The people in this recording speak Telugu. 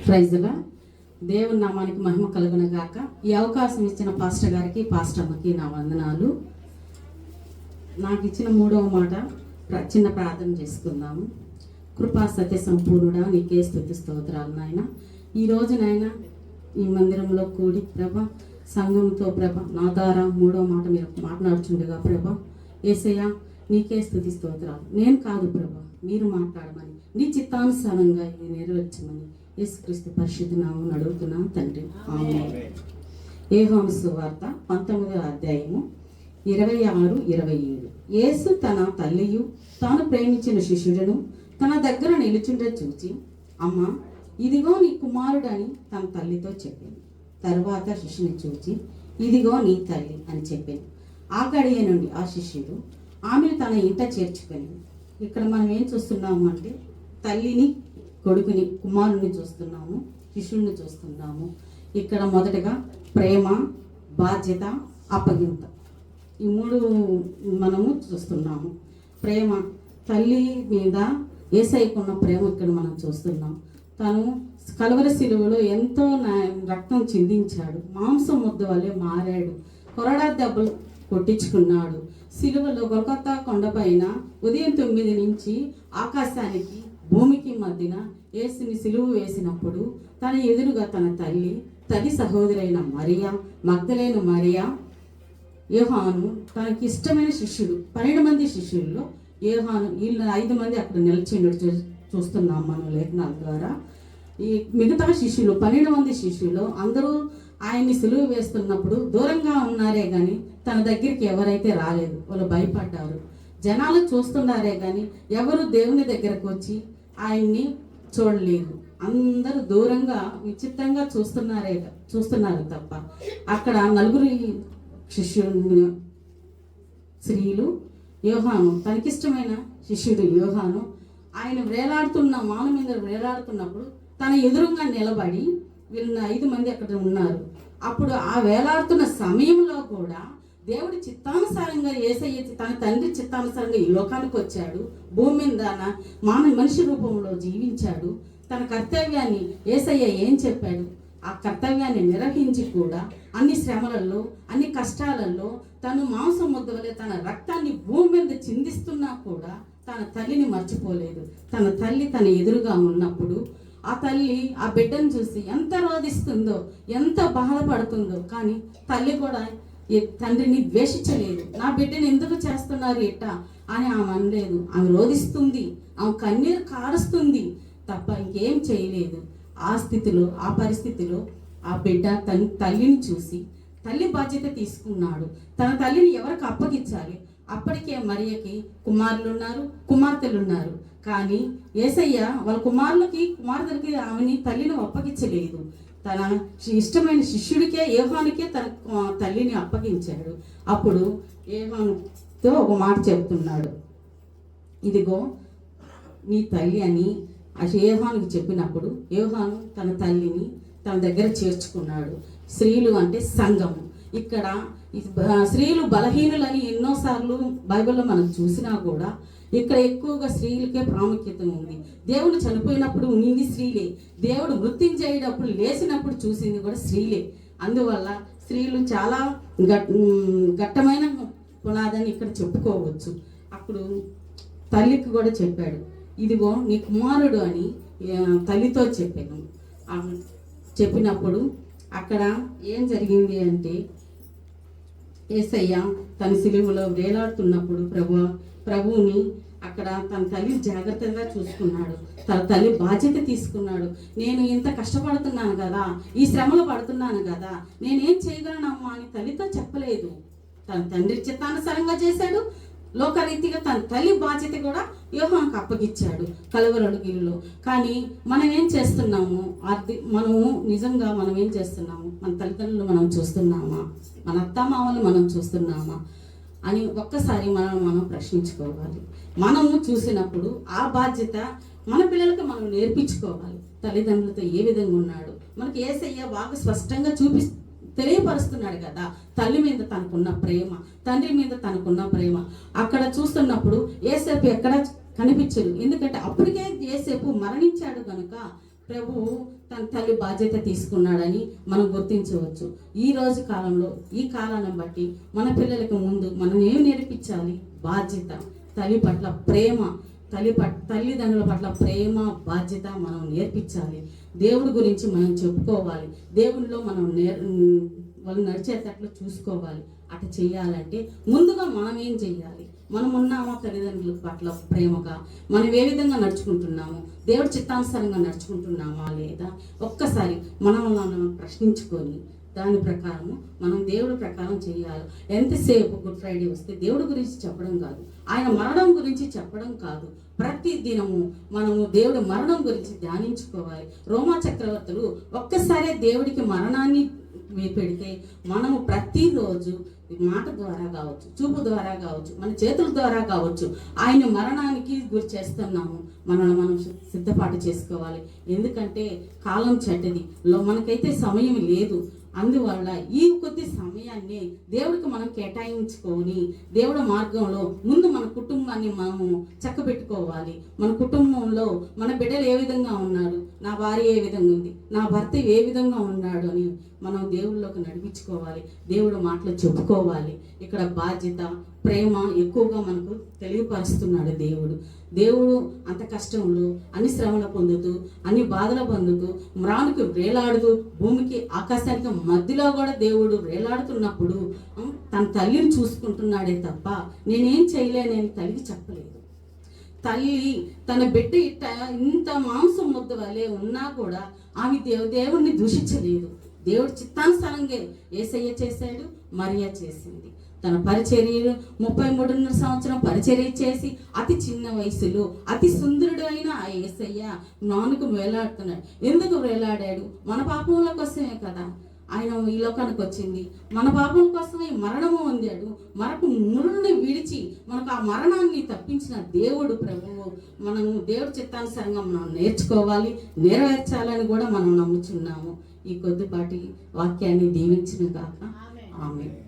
ప్రైజ్లా దేవుని నామానికి మహిమ కలుగును గాక. ఈ అవకాశం ఇచ్చిన పాస్టర్ గారికి, పాస్టర్ అమ్మకి నా వందనాలు. నాకు ఇచ్చిన 3వ మాట చిన్న ప్రార్థన చేసుకుందాము. కృపా సత్య సంపూర్ణుడా నీకే స్తుతి స్తోత్రాలు నాయన. ఈరోజు నాయన ఈ మందిరంలో కూడి ప్రభ సంఘంతో ప్రభ నా ద్వారా 3వ మాట మీరు మాట్లాడుచుండగా ప్రభ యేసయ్య నీకే స్తుతి స్తోత్రాలు. నేను కాదు ప్రభ, మీరు మాట్లాడమని, నీ చిత్తానుసారంగా ఇది నెరవేర్చమని యేసుక్రీస్తు పరిశుద్ధ నామమున అడుగుతున్నాను తండ్రి, ఆమేన్. యోహాను సువార్త 19వ అధ్యాయము 26-27. యేసు తన తల్లియు తాను ప్రేమించిన శిష్యుడను తన దగ్గర నిలుచుండ చూచి, అమ్మా ఇదిగో నీ కుమారుడని తన తల్లితో చెప్పింది. తరువాత శిష్యుని చూచి, ఇదిగో నీ తల్లి అని చెప్పింది. ఆ గడియ నుండి ఆ శిష్యుడు ఆమెను తన ఇంట చేర్చుకొని. ఇక్కడ మనం ఏం చూస్తున్నాము అంటే తల్లిని, కొడుకుని, కుమారుని చూస్తున్నాము, శిష్యుడిని చూస్తున్నాము. ఇక్కడ మొదటగా ప్రేమ, బాధ్యత, అప్పగింత, ఈ 3 మనము చూస్తున్నాము. ప్రేమ, తల్లి మీద యేసయ్యకున్న ప్రేమ ఇక్కడ మనం చూస్తున్నాం. తను కలువరి శిలువలో ఎంతో రక్తం చిందించాడు, మాంసం ముద్ద వల్లే మారాడు, కొరడా దెబ్బలు కొట్టించుకున్నాడు. శిలువలో గొల్గొతా కొండపైన ఉదయం 9 నుంచి ఆకాశానికి భూమికి మధ్యన యేసుని సిలువ వేసినప్పుడు తన ఎదురుగా తన తల్లి సహోదరైన మరియా, మగ్దలేను మరియా, యోహాను, తనకి ఇష్టమైన శిష్యుడు. 12 మంది శిష్యుల్లో యోహాను, వీళ్ళ 5 మంది అక్కడ నిలిచిండు చూస్తున్నాం మనం లేఖనాల ద్వారా. ఈ మిగతా శిష్యులు 12 మంది శిష్యులు అందరూ ఆయన్ని సిలువ వేస్తున్నప్పుడు దూరంగా ఉన్నారే కానీ తన దగ్గరికి ఎవరైతే రాలేదు. వాళ్ళు భయపడ్డారు. జనాలు చూస్తున్నారే కానీ ఎవరు దేవుని దగ్గరకు వచ్చి ఆయన్ని చూడలేదు. అందరూ దూరంగా విచిత్రంగా చూస్తున్నారు తప్ప. అక్కడ 4 శిష్యులు స్త్రీలు, యోహాను, తనకిష్టమైన శిష్యుడు యోహాను, ఆయన మాను మీద వేలాడుతున్నప్పుడు తన ఎదురుగా నిలబడి వీళ్ళ 5 మంది అక్కడ ఉన్నారు. అప్పుడు ఆ వేలాడుతున్న సమయంలో కూడా దేవుడి చిత్తానుసారంగా యేసయ్య తన తండ్రి చిత్తానుసారంగా ఈ లోకానికి వచ్చాడు. భూమి మీద మనిషి రూపంలో జీవించాడు. తన కర్తవ్యాన్ని యేసయ్య ఏం చెప్పాడు ఆ కర్తవ్యాన్ని నిర్వహించి కూడా అన్ని శ్రమలలో, అన్ని కష్టాలలో తను మాంసం ముద్ద వలె తన రక్తాన్ని భూమి మీద చిందిస్తున్నా కూడా తన తల్లిని మర్చిపోలేదు. తన తల్లి తన ఎదురుగా ఉన్నప్పుడు ఆ తల్లి ఆ బిడ్డను చూసి ఎంత రోధిస్తుందో, ఎంత బాధపడుతుందో, కానీ తల్లి కూడా తండ్రిని ద్వేషించలేదు. నా బిడ్డను ఎందుకు చేస్తున్నారు ఇట్టా అని ఆమె అనలేదు. ఆమె రోధిస్తుంది, ఆమె కన్నీరు కారుస్తుంది తప్ప ఇంకేం చేయలేదు. ఆ స్థితిలో, ఆ పరిస్థితిలో ఆ బిడ్డ తన తల్లిని చూసి తల్లి బాధ్యత తీసుకున్నాడు. తన తల్లిని ఎవరికి అప్పగించాలి? అప్పటికే మరియకి కుమారులు ఉన్నారు, కుమార్తెలు ఉన్నారు. కానీ యేసయ్య వాళ్ళ కుమారులకి, కుమార్తెలకి ఆమెని తల్లిని అప్పగించలేదు. తన ఇష్టమైన శిష్యుడికే యోహానుకే తన తల్లిని అప్పగించాడు. అప్పుడు యోహానుతో ఒక మాట చెప్తున్నాడు, ఇదిగో నీ తల్లి అని యోహానుకి చెప్పినప్పుడు యోహాను తన తల్లిని తన దగ్గర చేర్చుకున్నాడు. స్త్రీలు అంటే సంఘము. ఇక్కడ స్త్రీలు బలహీనులని ఎన్నోసార్లు బైబిల్లో మనం చూసినా కూడా ఇక్కడ ఎక్కువగా స్త్రీలకే ప్రాముఖ్యత ఉంది. దేవుడు చనిపోయినప్పుడు ఉన్నింది స్త్రీలే, దేవుడు మృత్యుంజయుడప్పుడు లేచినప్పుడు చూసింది కూడా స్త్రీలే. అందువల్ల స్త్రీలు చాలా ఘట్టమైన పునాదని ఇక్కడ చెప్పుకోవచ్చు. అప్పుడు తల్లికి కూడా చెప్పాడు, ఇదిగో నీ కుమారుడు అని తల్లితో చెప్పాను. చెప్పినప్పుడు అక్కడ ఏం జరిగింది అంటే, యేసయ్య తన సిలువలో వేలాడుతున్నప్పుడు ప్రభువుని అక్కడ తన తల్లి జాగ్రత్తగా చూసుకున్నాడు. తన తల్లి బాధ్యత తీసుకున్నాడు. నేను ఇంత కష్టపడుతున్నాను కదా, ఈ శ్రమలో పడుతున్నాను కదా, నేనేం చేయగలనమ్మా అని తల్లితో చెప్పలేదు. తన తండ్రి చిత్తానుసారంగా చేశాడు. లోకరీతిగా తన తల్లి బాధ్యత కూడా యోహానుకు అప్పగించాడు కలువరడుగిలో. కానీ మనం ఏం చేస్తున్నాము? మనము నిజంగా మనం ఏం చేస్తున్నాము? మన తల్లిదండ్రులు మనం చూస్తున్నామా? మన అత్తమామలు మనం చూస్తున్నామా అని ఒక్కసారి మనం ప్రశ్నించుకోవాలి. మనము చూసినప్పుడు ఆ బాధ్యత మన పిల్లలకి మనం నేర్పించుకోవాలి. తల్లిదండ్రులతో ఏ విధంగా ఉన్నాడు మనకి యేసయ్య బాగా స్పష్టంగా తెలియపరుస్తున్నాడు కదా. తల్లి మీద తనకున్న ప్రేమ, తండ్రి మీద తనకున్న ప్రేమ అక్కడ చూస్తున్నప్పుడు యేసేపు ఎక్కడ కనిపించరు. ఎందుకంటే అప్పటికే యేసేపు మరణించాడు కనుక ప్రభువు తన తల్లి బాధ్యత తీసుకున్నాడని మనం గుర్తించవచ్చు. ఈ రోజు కాలంలో ఈ కాలాన్ని బట్టి మన పిల్లలకు ముందు మనం ఏం నేర్పించాలి? బాధ్యత, తల్లి పట్ల ప్రేమ, తల్లిదండ్రుల పట్ల ప్రేమ, బాధ్యత మనం నేర్పించాలి. దేవుడి గురించి మనం చెప్పుకోవాలి. దేవుడిలో మనం వాళ్ళు నడిచేటట్లు చూసుకోవాలి. అటు చేయాలంటే ముందుగా మనం ఏం చెయ్యాలి? మనం ఉన్నామా తల్లిదండ్రుల పట్ల ప్రేమగా? మనం ఏ విధంగా నడుచుకుంటున్నాము? దేవుడి చిత్తానుసారంగా నడుచుకుంటున్నామా లేదా? ఒక్కసారి మనం ప్రశ్నించుకొని దాని ప్రకారము మనం దేవుడి ప్రకారం చేయాలి. ఎంతసేపు గుడ్ ఫ్రైడే వస్తే దేవుడి గురించి చెప్పడం కాదు, ఆయన మరణం గురించి చెప్పడం కాదు. ప్రతి దినము మనము దేవుడి మరణం గురించి ధ్యానించుకోవాలి. రోమా చక్రవర్తులు ఒక్కసారే దేవుడికి మరణాన్ని పెడితే మనము ప్రతిరోజు మాట ద్వారా కావచ్చు, చూపు ద్వారా కావచ్చు, మన చేతుల ద్వారా కావచ్చు ఆయన మరణానికి గురి చేస్తున్నాము. మనం సిద్ధపాటు చేసుకోవాలి. ఎందుకంటే కాలం చెడ్డది, మనకైతే సమయం లేదు. అందువల్ల ఈ కొద్ది సమయాన్ని దేవుడికి మనం కేటాయించుకొని దేవుడి మార్గంలో ముందు మన కుటుంబాన్ని మనము చక్కబెట్టుకోవాలి. మన కుటుంబంలో మన బిడ్డలు ఏ విధంగా ఉన్నాడు, నా భార్య ఏ విధంగా ఉంది, నా భర్త ఏ విధంగా ఉన్నాడు అని మనం దేవుళ్ళలోకి నడిపించుకోవాలి. దేవుడు మాటలు చెప్పుకోవాలి. ఇక్కడ బాధ్యత, ప్రేమ ఎక్కువగా మనకు తెలియపరుస్తున్నాడు దేవుడు అంత కష్టంలో అన్ని శ్రమలు పొందుతూ అన్ని బాధలు పొందుతూ మ్రానుకు వేలాడుతూ భూమికి ఆకాశానికి మధ్యలో కూడా దేవుడు వేలాడుతున్నప్పుడు తన తల్లిని చూసుకుంటున్నాడే తప్ప నేనేం చేయలేనని తల్లికి చెప్పలేదు. తల్లి తన బిడ్డ ఇంత మాంసం ముద్ద వలె ఉన్నా కూడా ఆమె దేవుడిని దూషించలేదు. దేవుడు చిత్తానుసారంగా యేసయ్య చేశాడు, మరియా చేసింది. తన పరిచర్యలు 33 సంవత్సరం పరిచర్య చేసి అతి చిన్న వయసులో అతి సుందరుడు అయిన ఆ యేసయ్య నానుకు వేలాడుతున్నాడు. ఎందుకు వేలాడాడు? మన పాపముల కోసమే కదా ఆయన ఈ లోకానికి వచ్చింది. మన పాపం కోసమే మరణము పొందాడు. మనకు మురుని విడిచి మనకు ఆ మరణాన్ని తప్పించిన దేవుడు ప్రభువు. మనము దేవుడి చిత్తానుసారంగా మనం నేర్చుకోవాలి, నెరవేర్చాలని కూడా మనం నమ్ముచున్నాము. ఈ కొద్దిపాటి వాక్యాన్ని దీవించిన గాక. ఆమేన్.